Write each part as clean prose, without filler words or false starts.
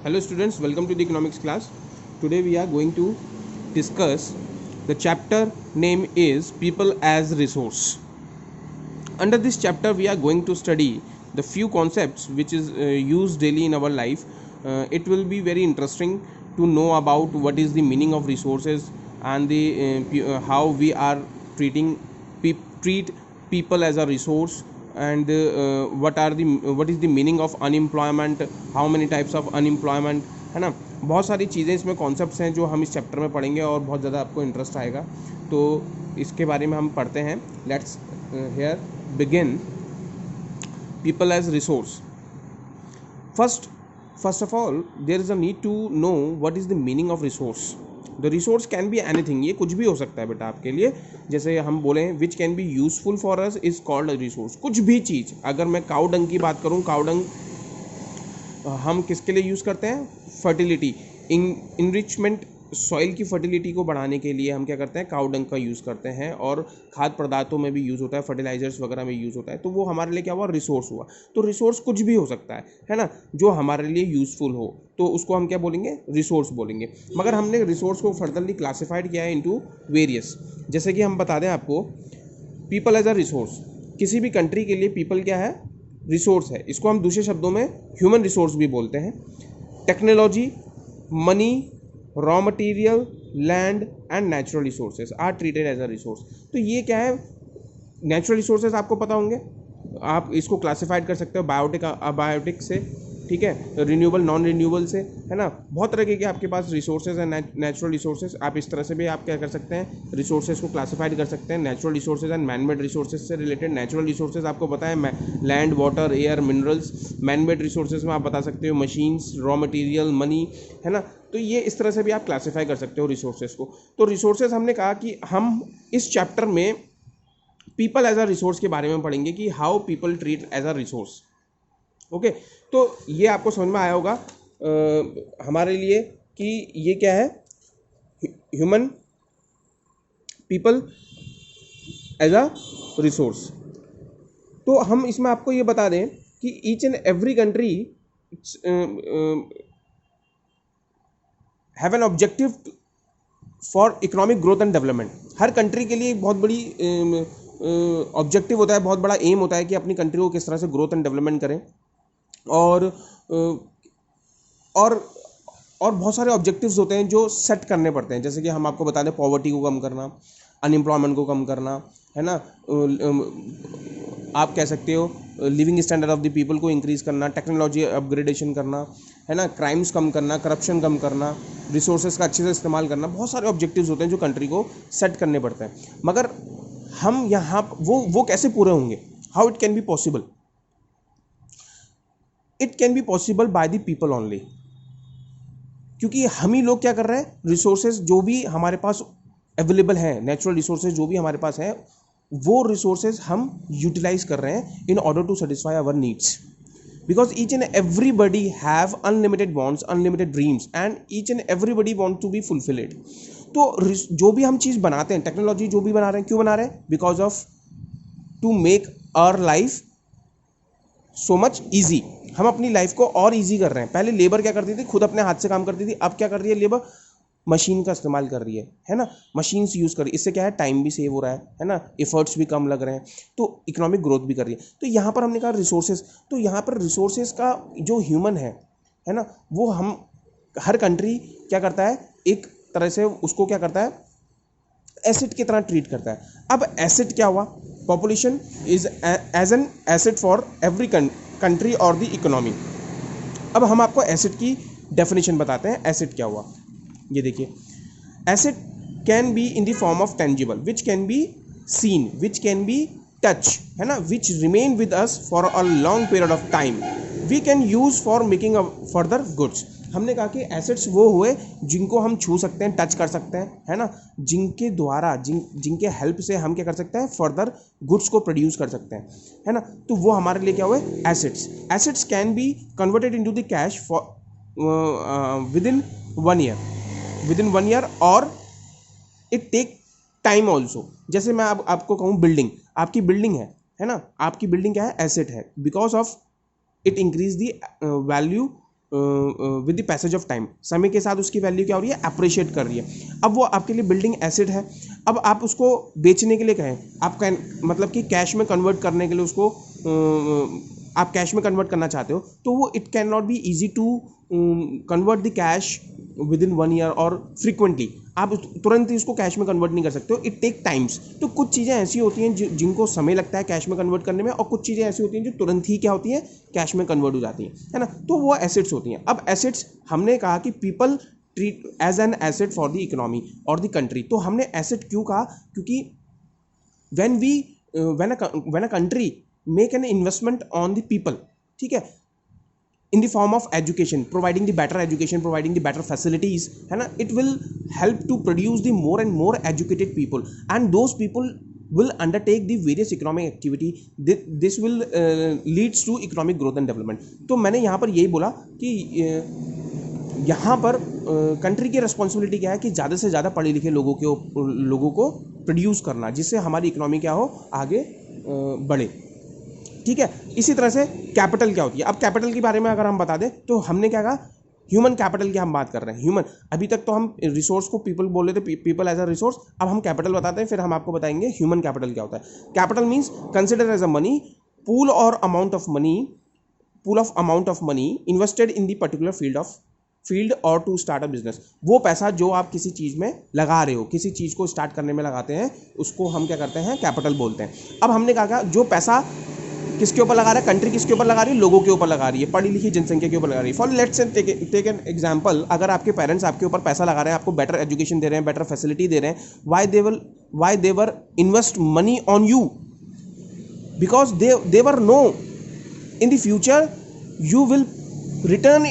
Hello students, welcome to the economics class. Today we are going to discuss the chapter name is people as resource. Under this chapter we are going to study the few concepts which is used daily in our life. It will be very interesting to know about what is the meaning of resources and the how we are treat people as a resource and what is the meaning of unemployment, how many types of unemployment, है ना. बहुत सारी चीज़ें इसमें concepts हैं जो हम इस चैप्टर में पढ़ेंगे और बहुत ज़्यादा आपको इंटरेस्ट आएगा. तो इसके बारे में हम पढ़ते हैं. Let's hair begin people as resource. First of all, there is a need to know what is the meaning of resource. The resource can be anything. ये कुछ भी हो सकता है बेटा आपके लिए. जैसे हम बोले which can be useful for us is called a resource. कुछ भी चीज़. अगर मैं काउ डंग की बात करूँ, काउ डंग हम किसके लिए यूज़ करते हैं? फर्टिलिटी, इनरिचमेंट, सॉइल की फर्टिलिटी को बढ़ाने के लिए हम क्या करते हैं? काउ डंग का यूज़ करते हैं. और खाद्य पदार्थों में भी यूज़ होता है, फर्टिलाइजर्स वगैरह में यूज़ होता है. तो वो हमारे लिए क्या हुआ? रिसोर्स हुआ. तो रिसोर्स कुछ भी हो सकता है ना, जो हमारे लिए यूज़फुल हो, तो उसको हम क्या बोलेंगे? रिसोर्स बोलेंगे. मगर हमने रिसोर्स को फर्दरली क्लासिफाइड किया है इनटू वेरियस. जैसे कि हम बता दें आपको, पीपल एज अ रिसोर्स. किसी भी कंट्री के लिए पीपल क्या है? रिसोर्स है. इसको हम दूसरे शब्दों में ह्यूमन रिसोर्स भी बोलते हैं. Technology, money, raw material, land and natural resources are treated as a resource. तो ये क्या है? नेचुरल रिसोर्सेज आपको पता होंगे. आप इसको क्लासिफाइड कर सकते हो बायोटिक, अबायोटिक से, ठीक है, रिन्यूएबल, नॉन रिन्यूएबल से, है ना. बहुत तरह के आपके पास रिसोर्सेज हैं. नेचुरल रिसोर्सेज आप इस तरह से भी आप क्या कर सकते हैं? रिसोर्सेज को क्लासिफाइड कर सकते हैं. Natural resources and manmade resources से रिलेटेड. नेचुरल रिसोर्सेज आपको पता है land, water, air, minerals. Manmade resources में आप बता सकते हो मशीन्स, रॉ मटेरियल, मनी, है ना. तो ये इस तरह से भी आप क्लासिफाई कर सकते हो रिसोर्सेज को. तो रिसोर्सेज हमने कहा कि हम इस चैप्टर में पीपल एज अ रिसोर्स के बारे में पढ़ेंगे कि how people treat as a resource. Okay, तो ये आपको समझ में आया होगा हमारे लिए कि ये क्या है? Human people as a resource. तो हम इसमें आपको ये बता दें कि each and every country have an objective for economic growth and development. हर कंट्री के लिए एक बहुत बड़ी ऑब्जेक्टिव होता है, बहुत बड़ा एम होता है कि अपनी कंट्री को किस तरह से ग्रोथ एंड डेवलपमेंट करें. और और और बहुत सारे ऑब्जेक्टिव्स होते हैं जो सेट करने पड़ते हैं. जैसे कि हम आपको बता दें, पॉवर्टी को कम करना, अनएम्प्लॉयमेंट को कम करना, है ना. आप कह सकते हो living standard of the people को इंक्रीज़ करना, टेक्नोलॉजी अपग्रेडेशन करना, है ना, क्राइम्स कम करना, करप्शन कम करना, रिसोर्सेज का अच्छे से इस्तेमाल करना. बहुत सारे ऑब्जेक्टिव्स होते हैं जो कंट्री को सेट करने पड़ते हैं. मगर हम यहाँ वो कैसे पूरे होंगे? How it can be possible? It can be possible by the people only. क्योंकि हम ही लोग क्या कर रहे हैं? रिसोर्सेज जो भी हमारे पास अवेलेबल हैं, नेचुरल रिसोर्सेज जो भी हमारे पास हैं, वो रिसोर्सेज हम यूटिलाइज कर रहे हैं in order to satisfy our needs. Because each and everybody have unlimited wants, unlimited dreams, and each and everybody want to be fulfilled. तो जो भी हम चीज़ बनाते हैं, टेक्नोलॉजी जो भी बना रहे हैं, क्यों बना रहे हैं? Because of to make our life so much easy. हम अपनी लाइफ को और ईजी कर रहे हैं. पहले लेबर क्या करती थी? खुद अपने हाथ से काम करती थी. अब क्या कर रही है लेबर? मशीन का इस्तेमाल कर रही है ना. मशीन्स यूज़ कर रही है. इससे क्या है? टाइम भी सेव हो रहा है ना, एफर्ट्स भी कम लग रहे हैं, तो इकोनॉमिक ग्रोथ भी कर रही है. तो यहाँ पर हमने कहा रिसोर्सेज. तो यहाँ पर रिसोर्सेज का जो ह्यूमन है ना, वो हम हर कंट्री क्या करता है? एक तरह से उसको क्या करता है? एसेट की तरह ट्रीट करता है. अब एसेट क्या हुआ? Population is as an asset for every country और द इकोनॉमी. अब हम आपको एसेट की डेफिनेशन बताते हैं. एसेट क्या हुआ? ये देखिए, asset can be in the form of tangible which can be seen, which can be touch, है ना, which remain with us for a long period of time, we can use for making further goods. हमने कहा कि assets वो हुए जिनको हम छू सकते हैं, टच कर सकते हैं, है ना, जिनके द्वारा जिनके हेल्प से हम क्या कर सकते हैं? फर्दर गुड्स को प्रोड्यूस कर सकते हैं, है ना. तो वो हमारे लिए क्या हुए? Assets. Assets can be converted into the cash for with in 1 year और इट टेक टाइम ऑल्सो. जैसे मैं आपको कहूँ बिल्डिंग, आपकी बिल्डिंग है ना, आपकी बिल्डिंग क्या है? एसेट है. Because of it increase the value with the passage of time, समय के साथ उसकी वैल्यू क्या हो रही है, अप्रिशिएट कर रही है। अब वो आपके लिए बिल्डिंग एसेट है, अब आप उसको बेचने के लिए कहें, आप मतलब कि कैश में कन्वर्ट करने के लिए उसको आप कैश में कन्वर्ट करना चाहते हो, तो वो it can not be easy to convert the cash with in 1 year और फ्रिक्वेंटली, आप तुरंत ही उसको कैश में कन्वर्ट नहीं कर सकते हो, इट टेक टाइम्स। तो कुछ चीज़ें ऐसी होती हैं जिनको समय लगता है कैश में कन्वर्ट करने में, और कुछ चीज़ें ऐसी होती हैं जो तुरंत ही क्या होती हैं, कैश में कन्वर्ट हो जाती हैं, है ना। तो वो एसेट्स होती हैं। अब एसेट्स हमने कहा कि people treat as an asset for the economy और द कंट्री। तो हमने एसेट क्यों कहा, क्योंकि when a country make an investment on the people, ठीक है, in the form of education, providing the better education, providing the better facilities, है ना, it will help to produce the more and more educated people, and those people will undertake the various economic activity. This will leads to economic growth and development. तो मैंने यहाँ पर यही बोला कि यहाँ पर कंट्री की रिस्पॉन्सिबिलिटी क्या है कि ज़्यादा से ज़्यादा पढ़े लिखे लोगों को प्रोड्यूस करना, जिससे हमारी इकोनॉमी क्या हो, आगे बढ़े, ठीक है। इसी तरह से कैपिटल क्या होती है। अब कैपिटल के बारे में अगर हम बता दें तो हमने क्या कहा, ह्यूमन कैपिटल की हम बात कर रहे हैं। ह्यूमन, अभी तक तो हम रिसोर्स को पीपल बोल रहे थे, पीपल एज अ रिसोर्स, अब हम कैपिटल बताते हैं, फिर हम आपको बताएंगे ह्यूमन कैपिटल क्या होता है। Capital means consider as a money, pool और amount of money invested in the particular field और टू स्टार्ट अ बिजनेस। वो पैसा जो आप किसी चीज़ में लगा रहे हो, किसी चीज़ को स्टार्ट करने में लगाते हैं, उसको हम क्या करते हैं, कैपिटल बोलते हैं। अब हमने कहा जो पैसा किसके ऊपर लगा रहा है, कंट्री किसके ऊपर लगा रही है, लोगों के ऊपर लगा रही है, पढ़ी लिखी जनसंख्या के ऊपर लगा रही है। For let's take an example, अगर आपके पेरेंट्स आपके ऊपर पैसा लगा रहे हैं, आपको बेटर एजुकेशन दे रहे हैं, बेटर फैसिलिटी दे रहे हैं, why they were invest money on you, because they were no in the future you will return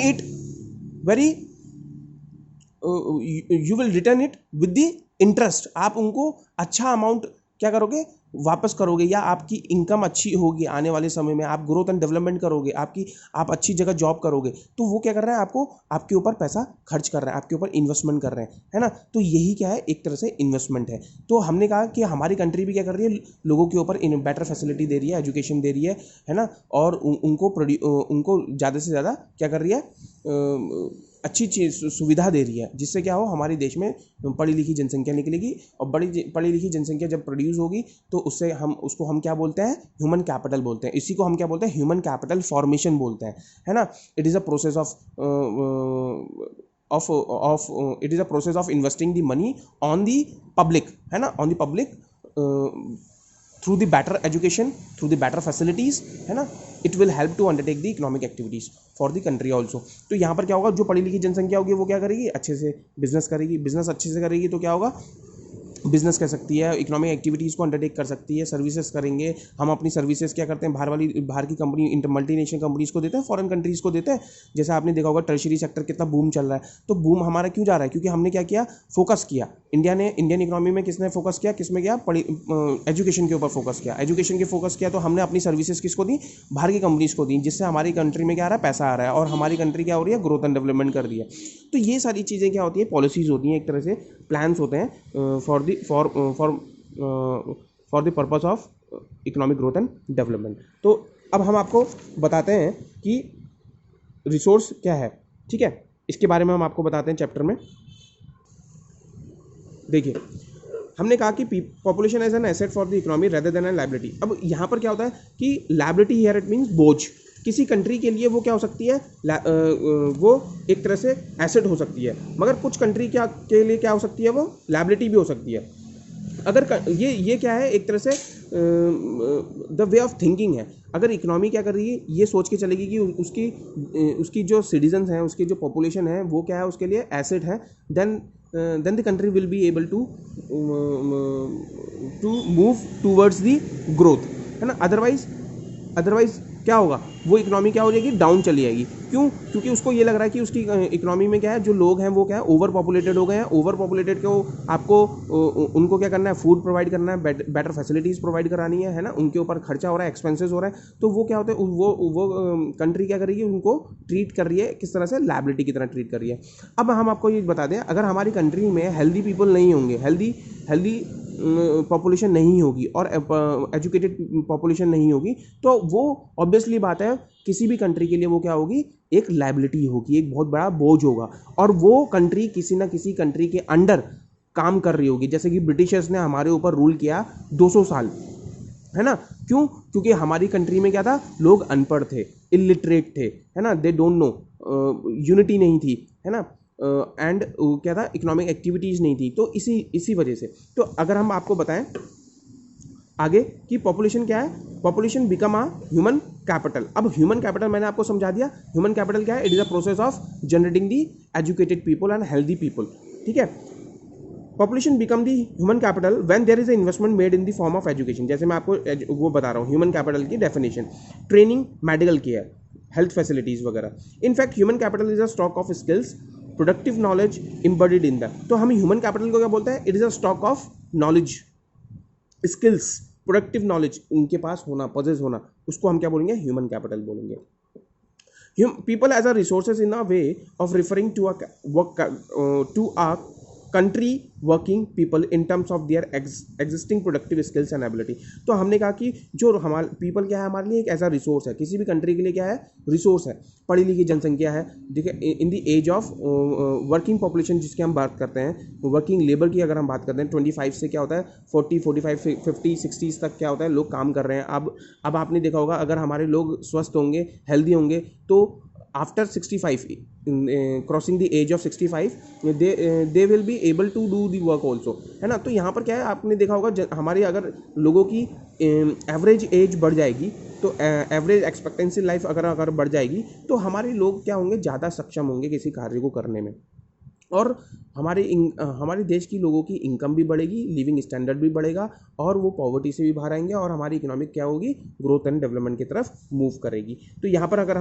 it with the interest. आप उनको अच्छा अमाउंट क्या करोगे, वापस करोगे, या आपकी इनकम अच्छी होगी आने वाले समय में, आप ग्रोथ एंड डेवलपमेंट करोगे, आप अच्छी जगह जॉब करोगे, तो वो क्या कर रहे हैं, आपके ऊपर पैसा खर्च कर रहे हैं, आपके ऊपर इन्वेस्टमेंट कर रहे हैं, है ना। तो यही क्या है, एक तरह से इन्वेस्टमेंट है। तो हमने कहा कि हमारी कंट्री भी क्या कर रही है, लोगों के ऊपर बेटर फैसिलिटी दे रही है, एजुकेशन दे रही है ना, और उनको ज़्यादा से ज़्यादा क्या कर रही है, अच्छी चीज सुविधा दे रही है, जिससे क्या हो, हमारे देश में पढ़ी लिखी जनसंख्या निकलेगी, और पढ़ी लिखी जनसंख्या जब प्रोड्यूस होगी तो उसको हम क्या बोलते हैं, ह्यूमन कैपिटल बोलते हैं। इसी को हम क्या बोलते हैं, ह्यूमन कैपिटल फॉर्मेशन बोलते हैं, है ना। It is a process of investing the money on the public, है ना, on the public through the better education, through the better facilities, है ना। It will help to undertake the economic activities for the country also. तो यहाँ पर क्या होगा, जो पढ़ी लिखी जनसंख्या होगी वो क्या करेगी, अच्छे से बिजनेस करेगी, बिजनेस अच्छे से करेगी तो क्या होगा, बिजनेस कर सकती है, इकोनॉमिक एक्टिविटीज़ को अंडरटेक कर सकती है, सर्विसेज करेंगे। हम अपनी सर्विसेज क्या करते हैं, बाहर की कंपनी, मल्टीनेशनल कंपनीज़ को देते हैं, फॉरेन कंट्रीज़ को देते हैं। जैसे आपने देखा होगा टर्शरी सेक्टर कितना बूम चल रहा है, तो बूम हमारा क्यों जा रहा है, क्योंकि हमने क्या किया, फोकस किया। इंडियन इकोनॉमी में किसने फोकस किया, किसमें किया, एजुकेशन के ऊपर फोकस किया। एजुकेशन के फोकस किया तो हमने अपनी सर्विसेज किसको दी, बाहर की कंपनीज़ को दी, जिससे हमारी कंट्री में क्या आ रहा है, पैसा आ रहा है, और हमारी कंट्री क्या हो रही है, ग्रोथ एंड डेवलपमेंट कर रही है। तो ये सारी चीज़ें क्या होती है, पॉलिसीज़ होती हैं, एक तरह से प्लान्स होते हैं for the purpose of economic growth and development. तो अब हम आपको बताते हैं कि रिसोर्स क्या है, ठीक है, इसके बारे में हम आपको बताते हैं चैप्टर में। देखिए, हमने कहा कि population as an asset for the economy rather than an liability. अब यहाँ पर क्या होता है कि लायबिलिटी हियर इट मीन्स बोझ। किसी कंट्री के लिए वो क्या हो सकती है, वो एक तरह से एसेट हो सकती है, मगर कुछ कंट्री के लिए क्या हो सकती है, वो लायबिलिटी भी हो सकती है। अगर ये क्या है, एक तरह से द वे ऑफ थिंकिंग है। अगर इकोनॉमी क्या कर रही है, ये सोच के चलेगी कि उसकी जो सिटीजन्स हैं, उसकी जो पॉपुलेशन है, वो क्या है, उसके लिए एसेट है, then the country will be able to move towards the growth, है ना। अदरवाइज क्या होगा, वो इकोनॉमी क्या हो जाएगी, डाउन चली जाएगी। क्यों, क्योंकि उसको ये लग रहा है कि उसकी इकोनॉमी में क्या है, जो लोग हैं वो क्या है, ओवर पॉपुलेटेड हो गए हैं। ओवर पॉपुलेटेड को आपको उनको क्या करना है, फूड प्रोवाइड करना है, बेटर फैसिलिटीज़ प्रोवाइड करानी है ना, उनके ऊपर खर्चा हो रहा है, एक्सपेंसेस हो रहा है। तो वो क्या होता है, वो कंट्री क्या कर रही है, उनको ट्रीट कर रही है किस तरह से, लायबिलिटी की तरह ट्रीट कर रही है। अब हम आपको ये बता दें, अगर हमारी कंट्री में हेल्दी पीपल नहीं होंगे, हेल्दी पॉपुलेशन नहीं होगी और एजुकेटेड पॉपुलेशन नहीं होगी, तो वो ऑब्वियसली बात है किसी भी कंट्री के लिए वो क्या होगी, एक लायबिलिटी होगी, एक बहुत बड़ा बोझ होगा, और वो कंट्री किसी ना किसी कंट्री के अंडर काम कर रही होगी। जैसे कि ब्रिटिशर्स ने हमारे ऊपर रूल किया 200 साल, है ना, क्यों? क्योंकि हमारी कंट्री में क्या था, लोग अनपढ़ थे, इलिटरेट थे, है ना, दे डोंट नो, यूनिटी नहीं थी, है ना, एंड क्या था, इकोनॉमिक एक्टिविटीज़ नहीं थी। तो इसी वजह से, तो अगर हम आपको बताएं आगे कि पॉपुलेशन क्या है, population become a human capital. अब ह्यूमन कैपिटल मैंने आपको समझा दिया, ह्यूमन कैपिटल क्या है, it is a process of generating the educated people and healthy people, ठीक है। Population become the human capital when there is a investment made in the form of education. जैसे मैं आपको वो बता रहा हूँ ह्यूमन कैपिटल की definition, training, medical care, health facilities वगैरह। In fact human capital is a stock of skills, productive knowledge embodied in the. तो हम ह्यूमन कैपिटल को क्या बोलते हैं, it is a stock of knowledge, skills, productive knowledge उनके पास होना, पॉजेस होना, उसको हम क्या बोलेंगे, ह्यूमन कैपिटल बोलेंगे। People as a resources in a way of referring to a country working people in terms of their existing productive skills and ability। तो हमने कहा कि जो हमारे पीपल क्या है, हमारे लिए एक ऐसा रिसोर्स है, किसी भी कंट्री के लिए क्या है, रिसोर्स है, पढ़ी लिखी जनसंख्या है, देखिए in the age of working population जिसकी हम बात करते हैं, वर्किंग लेबर की अगर हम बात करते हैं, 25 से क्या होता है 40, 45, 50, 60 तक क्या होता है, लोग काम कर रहे हैं। अब आपने देखा होगा, अगर हमारे लोग स्वस्थ होंगे, हेल्दी होंगे, तो after 65, crossing the age of 65, they will be able to do the work also, है ना। तो यहाँ पर क्या है, आपने देखा होगा, हमारे अगर लोगों की एवरेज एज बढ़ जाएगी, तो एवरेज एक्सपेक्टेंसी लाइफ अगर बढ़ जाएगी, तो हमारे लोग क्या होंगे, ज़्यादा सक्षम होंगे किसी कार्य को करने में, और हमारे देश की लोगों की इनकम भी बढ़ेगी, लिविंग स्टैंडर्ड भी बढ़ेगा, और वो पॉवर्टी से भी बाहर आएंगे, और हमारी इकोनॉमिक क्या होगी, ग्रोथ एंड डेवलपमेंट की तरफ मूव करेगी। तो यहाँ पर अगर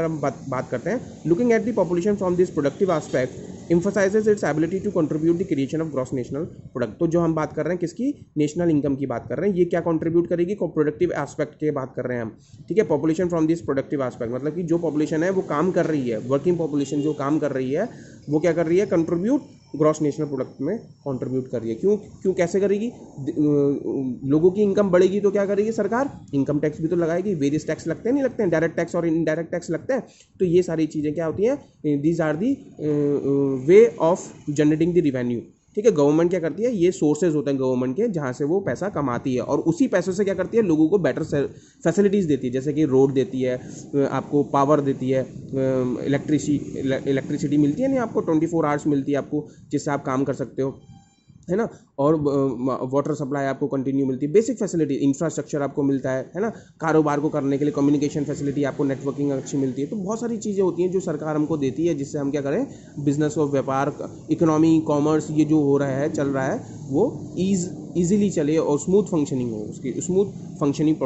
हम बात करते हैं, looking at the population from this productive aspect emphasizes its ability to contribute the creation of gross national product। तो जो हम बात कर रहे हैं किसकी, नेशनल इनकम की बात कर रहे हैं, ये क्या कंट्रीब्यूट करेगी, प्रोडक्टिव एस्पेक्ट की बात कर रहे हैं हम, ठीक है। Population from this productive aspect मतलब कि जो पॉपुलेशन है वो काम कर रही है, वर्किंग पॉपुलेशन जो काम कर रही है, वो क्या कर रही है, कंट्रीब्यूट ग्रॉस नेशनल प्रोडक्ट में कंट्रीब्यूट कर रही है। क्यों कैसे करेगी, लोगों की इनकम बढ़ेगी तो क्या करेगी सरकार, इनकम टैक्स भी तो लगाएगी, वेरियस टैक्स लगते हैं, नहीं लगते हैं, डायरेक्ट टैक्स और इनडायरेक्ट टैक्स लगते हैं। तो ये सारी चीज़ें क्या होती हैं, these are the way of generating the revenue, ठीक है। गवर्नमेंट क्या करती है, ये सोर्सेज होते हैं गवर्नमेंट के, जहाँ से वो पैसा कमाती है, और उसी पैसों से क्या करती है, लोगों को बेटर फैसिलिटीज़ देती है, जैसे कि रोड देती है, आपको पावर देती है, इलेक्ट्रिसिटी मिलती है, नहीं आपको 24 आवर्स मिलती है आपको, जिससे आप काम कर सकते हो, है ना, और वाटर सप्लाई आपको कंटिन्यू मिलती है, बेसिक फैसिलिटी, इंफ्रास्ट्रक्चर आपको मिलता है ना, कारोबार को करने के लिए कम्युनिकेशन फैसिलिटी आपको, नेटवर्किंग अच्छी मिलती है। तो बहुत सारी चीज़ें होती हैं जो सरकार हमको देती है, जिससे हम क्या करें, बिजनेस और व्यापार, इकोनॉमी, कॉमर्स, ये जो हो रहा है, चल रहा है, वो ईजिली चले और स्मूथ फंक्शनिंग हो, उसकी smooth functioning,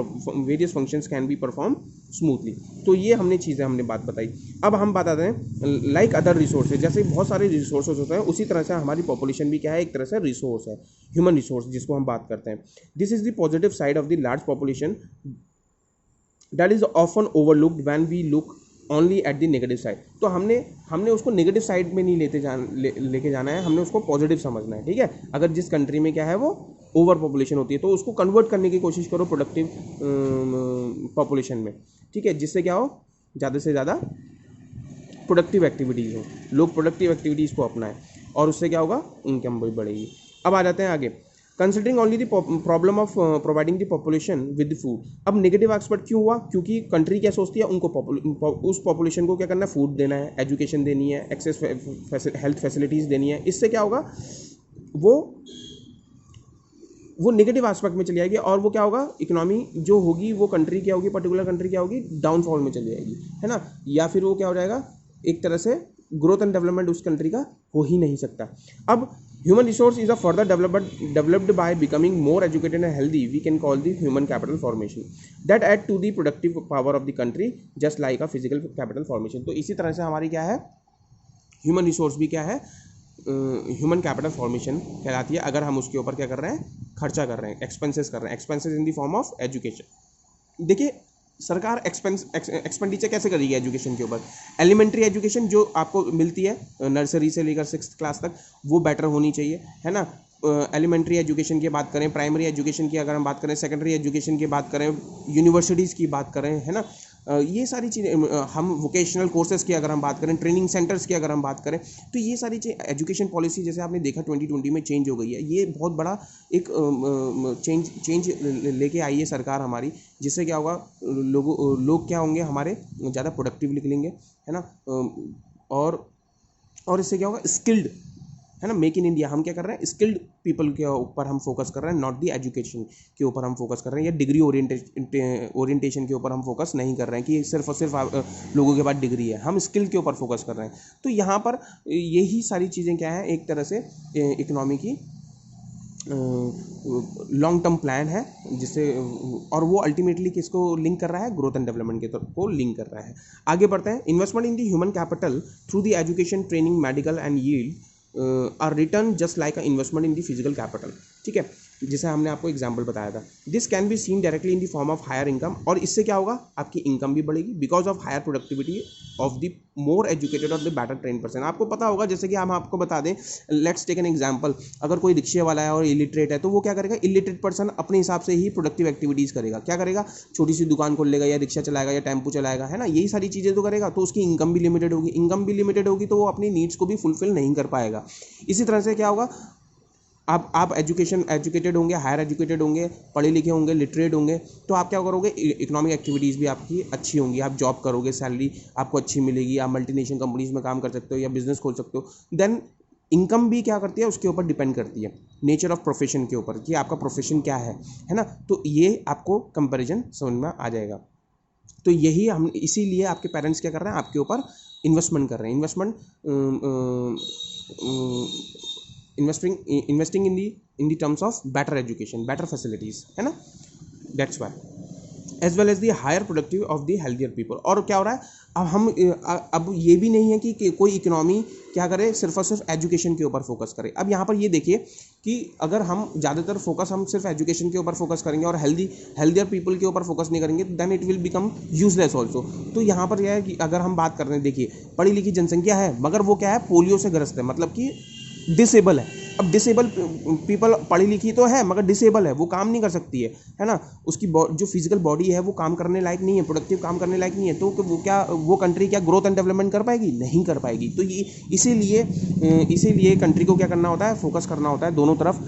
various functions can be perform smoothly. तो ये हमने बात बताई। अब हम बताते हैं लाइक अदर रिसोर्सेज, जैसे बहुत सारे रिसोर्सेज होते हैं, उसी तरह से हमारी पॉपुलेशन भी क्या है, एक तरह से रिसोर्स है, ह्यूमन रिसोर्स जिसको हम बात करते हैं। This is the positive side of the large population that is often overlooked when we look only at the negative side. तो हमने उसको नेगेटिव साइड में नहीं लेके जाना है, हमने उसको पॉजिटिव समझना है, ठीक है। अगर जिस कंट्री में क्या है वो ओवर पॉपुलेशन होती है, तो उसको कन्वर्ट करने की कोशिश करो प्रोडक्टिव पॉपुलेशन में, ठीक है, जिससे क्या हो, ज़्यादा से ज़्यादा प्रोडक्टिव एक्टिविटीज़ हो, लोग प्रोडक्टिव एक्टिविटीज़ को अपनाएं, और उससे क्या होगा, इनकम भी बढ़ेगी। अब आ जाते हैं आगे, considering only the problem of providing the population with food. अब नेगेटिव एस्पेक्ट क्यों हुआ, क्योंकि कंट्री क्या सोचती है, उनको उस पॉपुलेशन को क्या करना है, फूड देना है, एजुकेशन देनी है, एक्सेस हेल्थ फैसिलिटीज़ देनी है। इससे क्या होगा, वो नेगेटिव एस्पेक्ट में चली जाएगी, और वो क्या होगा, इकोनॉमी जो होगी वो कंट्री क्या होगी, पर्टिकुलर कंट्री क्या होगी, डाउनफॉल में चली जाएगी, है ना, या फिर वो क्या हो जाएगा, एक तरह से ग्रोथ एंड डेवलपमेंट उस कंट्री का हो ही नहीं सकता। अब human resource is a further developed by becoming more educated and healthy, we can call the human capital formation that add to the productive power of the country just like a physical capital formation. तो इसी तरह से हमारी क्या है, human resource भी क्या है, ह्यूमन कैपिटल फॉर्मेशन कहलाती है, अगर हम उसके ऊपर क्या कर रहे हैं, खर्चा कर रहे हैं, एक्सपेंसेस कर रहे हैं, expenses in the form of education. देखिए सरकार एक्सपेंडिचर कैसे करेगी एजुकेशन के ऊपर, एलिमेंट्री एजुकेशन जो आपको मिलती है नर्सरी से लेकर 6th क्लास तक, वो बेटर होनी चाहिए, है ना। एलिमेंट्री एजुकेशन की बात करें, प्राइमरी एजुकेशन की अगर हम बात करें, सेकेंडरी एजुकेशन की बात करें, यूनिवर्सिटीज़ की बात करें, है ना, ये सारी चीज़ें हम वोकेशनल कोर्सेज़ की अगर हम बात करें, ट्रेनिंग सेंटर्स की अगर हम बात करें, तो ये सारी चीज़ एजुकेशन पॉलिसी जैसे आपने देखा 2020 में चेंज हो गई है। ये बहुत बड़ा एक चेंज लेके आई है सरकार हमारी, जिससे क्या होगा, लोग क्या होंगे, हमारे ज़्यादा प्रोडक्टिव निकलेंगे, है ना। और इससे क्या होगा, स्किल्ड, है ना। मेक इन इंडिया हम क्या कर रहे हैं, स्किल्ड पीपल के ऊपर हम फोकस कर रहे हैं, नॉट दी एजुकेशन के ऊपर हम फोकस कर रहे हैं, या डिग्री ओरिएंटेशन के ऊपर हम फोकस नहीं कर रहे हैं कि सिर्फ और सिर्फ लोगों के पास डिग्री है। हम स्किल के ऊपर फोकस कर रहे हैं। तो यहाँ पर यही सारी चीज़ें क्या हैं, एक तरह से इकोनॉमी की लॉन्ग टर्म प्लान है, जिससे, और वो अल्टीमेटली किसको लिंक कर रहा है, ग्रोथ एंड डेवलपमेंट के तरफ को लिंक कर रहा है। आगे बढ़ते हैं। Investment in the human capital through the education, training, medical and yield are return just like a investment in the physical capital. ठीक है, जैसे हमने आपको एग्जांपल बताया था। This can be seen directly in the form of higher income, और इससे क्या होगा, आपकी इनकम भी बढ़ेगी because of higher productivity of the more educated और द बेटर ट्रेन पर्सन। आपको पता होगा, जैसे कि हम आपको बता दें, लेट्स टेक एन एग्जांपल, अगर कोई रिक्शे वाला है और इलिटरेट है, तो वो क्या करेगा, इलिटरेट पर्सन अपने हिसाब से ही प्रोडक्टिव एक्टिविटीज़ करेगा। क्या करेगा, छोटी सी दुकान खोल लेगा, या रिक्शा चलाएगा, या टेम्पो चलाएगा, है ना। यही सारी चीज़ें तो करेगा, तो उसकी इनकम भी लिमिटेड होगी। इनकम भी लिमिटेड होगी तो वो अपनी नीड्स को भी फुलफिल नहीं कर पाएगा। इसी तरह से क्या होगा, आप एजुकेटेड होंगे, हायर एजुकेटेड होंगे, पढ़े लिखे होंगे, लिटरेट होंगे, तो आप क्या करोगे, इकोनॉमिक एक्टिविटीज़ भी आपकी अच्छी होंगी, आप जॉब करोगे, सैलरी आपको अच्छी मिलेगी, आप मल्टीनेशनल कंपनीज में काम कर सकते हो या बिजनेस खोल सकते हो। देन इनकम भी क्या करती है, उसके ऊपर डिपेंड करती है, नेचर ऑफ प्रोफेशन के ऊपर, कि आपका प्रोफेशन क्या है ना। तो ये आपको कंपेरिजन समझ में आ जाएगा। तो यही हम, इसीलिए आपके पेरेंट्स क्या कर रहे हैं, आपके ऊपर इन्वेस्टमेंट कर रहे हैं। Investing in the terms of better education, better facilities, है ना। That's why as well as the higher productive of the healthier people. और क्या हो रहा है, अब ये भी नहीं है कि कोई इकोनॉमी क्या करे, सिर्फ और सिर्फ एजुकेशन के ऊपर फोकस करे। अब यहाँ पर ये देखिए कि अगर हम ज़्यादातर फोकस हम सिर्फ एजुकेशन के ऊपर फोकस करेंगे और हेल्थियर पीपल के ऊपर फोकस नहीं करेंगे, then it will become useless also. तो यहाँ पर यह है कि अगर हम बात कर रहे हैं, देखिए पढ़ी लिखी जनसंख्या है, मगर वो क्या है, पोलियो से ग्रस्त है, मतलब कि डिसेबल है। अब डिसेबल पीपल, पढ़ी लिखी तो है मगर डिसेबल है, वो काम नहीं कर सकती है ना। उसकी जो फिजिकल बॉडी है वो काम करने लायक नहीं है, प्रोडक्टिव काम करने लायक नहीं है। तो वो कंट्री क्या ग्रोथ एंड डेवलपमेंट कर पाएगी, नहीं कर पाएगी। तो ये इसीलिए कंट्री को क्या करना होता है, फोकस करना होता है दोनों तरफ,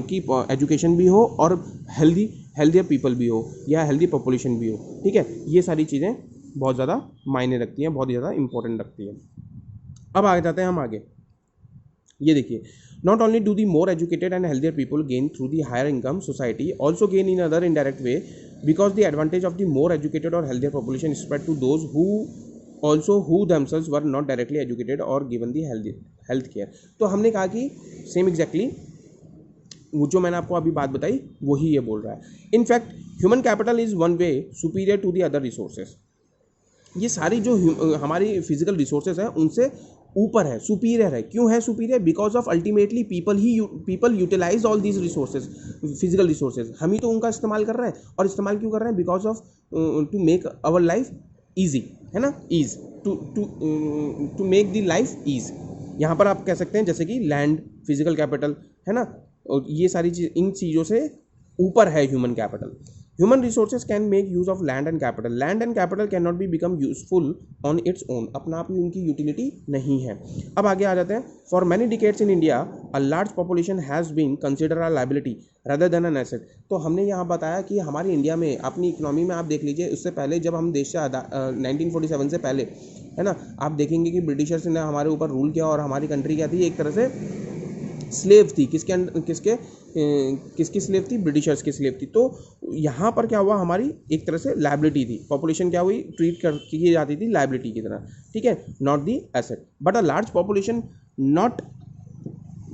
कि एजुकेशन भी हो और हेल्थियर पीपल भी हो, या हेल्दी पॉपुलेशन भी हो। ठीक है, ये सारी चीज़ें बहुत ज़्यादा मायने रखती हैं, बहुत ज़्यादा इंपॉर्टेंट रखती हैं। अब आगे जाते हैं हम आगे। ये देखिए, not only do the more educated and healthier people gain through the higher income, society also gain in other indirect way, because the advantage of the more educated और healthier population spread to those who themselves were not directly educated और given the health care. तो हमने कहा कि same exactly वो जो मैंने आपको अभी बात बताई वही ये बोल रहा है। In fact human capital is one way superior to the other resources. ये सारी जो हमारी फिजिकल रिसोर्सेज हैं उनसे ऊपर है, सुपीरियर है। क्यों है superior, because of ultimately people utilise all these resources, physical resources. हम ही तो उनका इस्तेमाल कर रहे हैं, और इस्तेमाल क्यों कर रहे हैं, because of to make our life easy, है ना। Ease to make the life ease. यहाँ पर आप कह सकते हैं जैसे कि लैंड, फिजिकल कैपिटल, है ना, और ये सारी चीज़, इन चीज़ों से ऊपर है human capital. Human resources can make use of land and capital. Land and capital cannot be become useful on its own. अपना आप ही उनकी यूटिलिटी नहीं है। अब आगे आ जाते हैं। For many decades in India, a large population has been considered a liability rather than an asset. तो हमने यहाँ बताया कि हमारी इंडिया में अपनी इकोनॉमी में आप देख लीजिए, उससे पहले जब हम देश से 1947 से पहले, है ना, आप देखेंगे कि ब्रिटिशर्स ने हमारे ऊपर रूल किया और हमारी कंट्री क्या थी, एक तरह से स्लेव थी। किसकी स्लेव थी, ब्रिटिशर्स की स्लेव थी। तो यहाँ पर क्या हुआ, हमारी एक तरह से लायबिलिटी थी, पॉपुलेशन क्या हुई, ट्रीट की जाती थी लायबिलिटी की तरह, ठीक है, not the asset. But a large population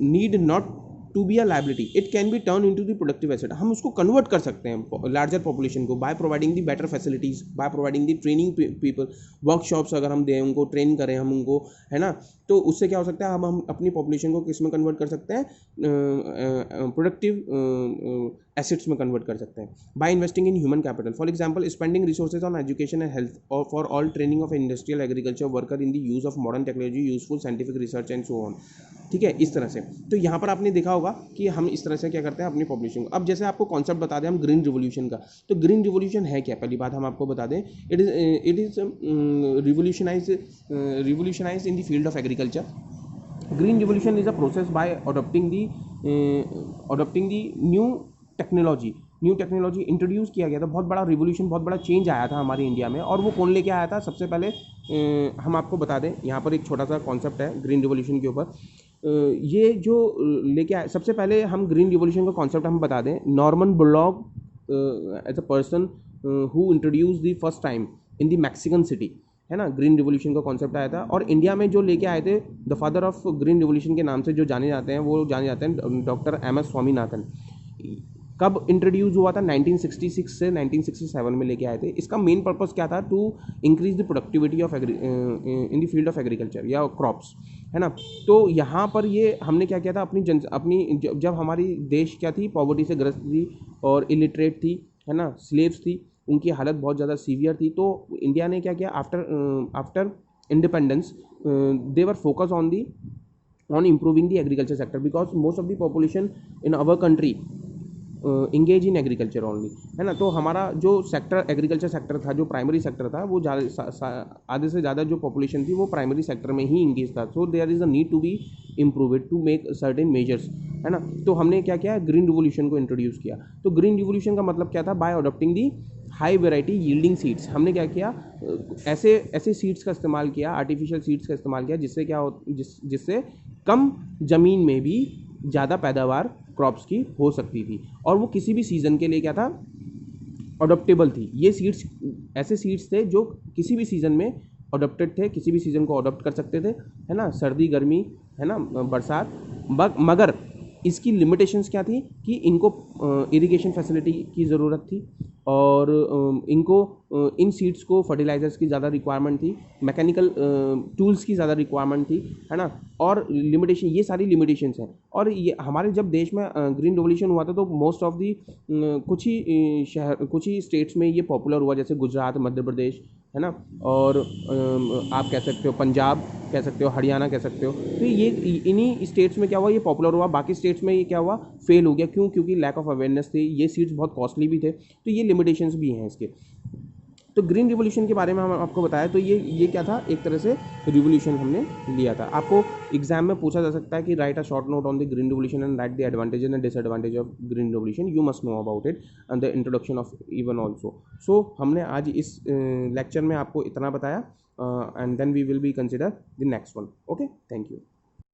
need not to be a liability, it can be turn into the productive asset. हम उसको कन्वर्ट कर सकते हैं लार्जर पॉपुलेशन को, by providing the better facilities, by providing the training people, workshops अगर हम दें उनको, ट्रेन करें हम उनको, है ना। तो उससे क्या हो सकता है, हम अपनी पॉपुलेशन को किस में कन्वर्ट कर सकते हैं, प्रोडक्टिव एसेट्स में कन्वर्ट कर सकते हैं, by investing in human capital. For example, spending resources on education and health, और for all training of industrial agriculture worker in the use of modern technology, useful scientific research and so on. ठीक है, इस तरह से। तो यहाँ पर आपने देखा होगा हुआ कि हम इस तरह से क्या करते हैं अपनी पॉपुलेशन को। अब जैसे आपको कॉन्सेप्ट बता दें हम ग्रीन रिवोल्यूशन का, तो ग्रीन रिवोल्यूशन है क्या, पहली बात हम आपको बता दें, it is revolutionise in the field of agriculture. Green revolution is a process by adopting the new technology introduce किया गया था। बहुत बड़ा रिवोल्यूशन, बहुत बड़ा चेंज आया था हमारे इंडिया में, और वो कौन लेके आया था? सबसे पहले हम आपको बता दें, यहाँ पर एक छोटा सा कॉन्सेप्ट है ग्रीन रिवोल्यूशन के ऊपर। ये जो लेके आए, सबसे पहले हम ग्रीन रिवोल्यूशन का कॉन्सेप्ट हम बता दें। Norman Borlaug as a person who introduce the first time in the Mexican city, है ना, ग्रीन रिवोल्यूशन का कॉन्सेप्ट आया था। और इंडिया में जो लेके आए थे, the father of green revolution के नाम से जो जाने जाते हैं, वो जाने जाते हैं डॉक्टर एम एस स्वामीनाथन। कब इंट्रोड्यूस हुआ था? 1966 से 1967 में लेके आए थे। इसका मेन पर्पस क्या था? To increase the productivity of in the field of agriculture या क्रॉप्स, है ना। तो यहाँ पर ये हमने क्या किया था, अपनी जब हमारी देश क्या थी, पॉवर्टी से ग्रस्त थी और इलिटरेट थी, है ना, स्लेव्स थी, उनकी हालत बहुत ज़्यादा सीवियर थी। तो इंडिया ने क्या किया, after independence they were focus on improving the agriculture sector, because most of the population in our country engage in agriculture only, है ना। तो हमारा जो सेक्टर, एग्रीकल्चर सेक्टर था, जो प्राइमरी सेक्टर था, वो आधे से ज़्यादा जो पॉपुलेशन थी वो प्राइमरी सेक्टर में ही इंगेज था। So there is a need to be improve to make certain measures, है ना। तो हमने क्या किया, ग्रीन रिवोल्यूशन को इंट्रोड्यूस किया। तो ग्रीन रिवोल्यूशन का मतलब क्या था? बाय अडॉप्टिंग दी हाई वेराइटी यील्डिंग सीड्स। हमने क्या किया, ऐसे सीड्स का इस्तेमाल किया, आर्टिफिशियल सीड्स का इस्तेमाल किया, जिससे क्या हो, जिससे कम ज़मीन में भी ज़्यादा पैदावार क्रॉप्स की हो सकती थी, और वो किसी भी सीज़न के लिए क्या था, अडॉप्टेबल थी। ये सीड्स ऐसे सीड्स थे जो किसी भी सीज़न में अडॉप्टेड थे, किसी भी सीज़न को अडॉप्ट कर सकते थे, है ना, सर्दी गर्मी, है ना, बरसात। मगर इसकी लिमिटेशंस क्या थी कि इनको इरिगेशन फैसिलिटी की ज़रूरत थी, और इनको इन सीड्स को फर्टिलाइजर्स की ज़्यादा रिक्वायरमेंट थी, मैकेनिकल टूल्स की ज़्यादा रिक्वायरमेंट थी, है ना। और लिमिटेशन, ये सारी लिमिटेशंस हैं। और ये हमारे जब देश में ग्रीन रिवोल्यूशन हुआ था, तो मोस्ट ऑफ दी कुछ ही स्टेट्स में ये पॉपुलर हुआ, जैसे गुजरात, मध्य प्रदेश, है ना, और आप कह सकते हो पंजाब, कह सकते हो हरियाणा, कह सकते हो। तो ये इन्हीं स्टेट्स में क्या हुआ, ये पॉपुलर हुआ। बाकी स्टेट्स में ये क्या हुआ, फेल हो गया। क्यों? क्योंकि लैक ऑफ अवेयरनेस थी, ये सीड्स बहुत कॉस्टली भी थे, तो ये लिमिटेशंस भी हैं इसके। तो ग्रीन रिवोल्यूशन के बारे में हम आपको बताया। तो ये क्या था, एक तरह से रिवोल्यूशन हमने लिया था। आपको एग्जाम में पूछा जा सकता है कि write a short note on the green revolution and write the advantage and disadvantage of green revolution, you must know about it and the introduction of even also. So हमने आज इस लेक्चर में आपको इतना बताया, and then we will be consider the next one. Okay, thank you.